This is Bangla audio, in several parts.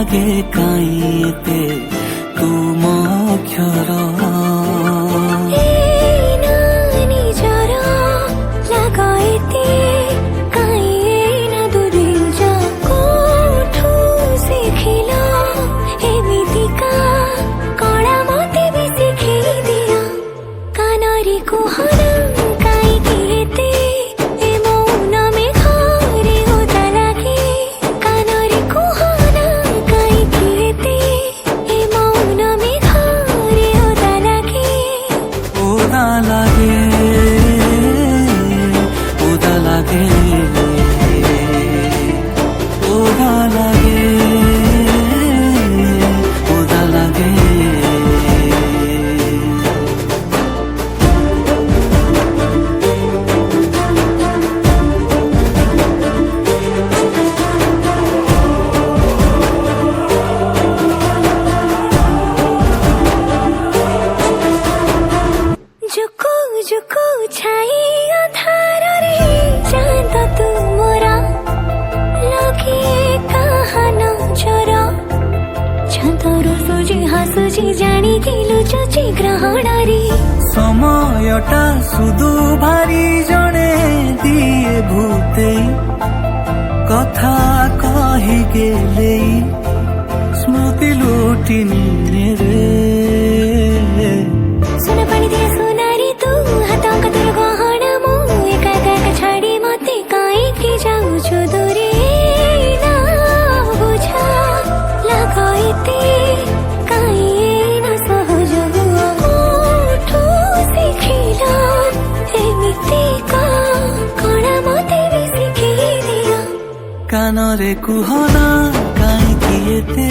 লাগে কাইতে তুম অক্ষর সময়টা শুধু ভারি জনে দিয়ে ভূতে কথা কহি গেলেই স্মৃতি লুটি নিয়ে রে সোনা পানি দিয়ে সোনারি তু হাত তোর গহনা মু একা একা ছাড়ি মতে কাইকি যাউଛୁ দূরে না বুঝা লাগাইতে কানরে কুহনা কাইকি এতে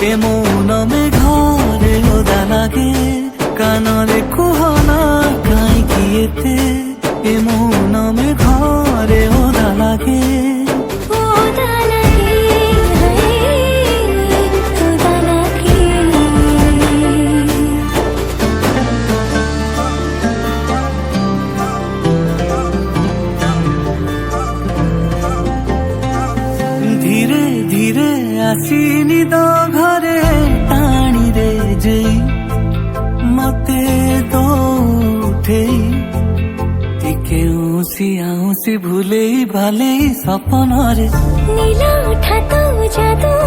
এ মৌন মেঘরে ওদা লাগে কানরে কুহনা কাইকি এতে এ মৌন মেঘরে ওদা লাগে ধীরে ধীরে আসিনি দ ঘরে টাଣି রে যেই মতে তো উঠেই টিকে উঁসি আউসি ভুলেই ভালেই সপନରେ নীলা উঠা তো জাদু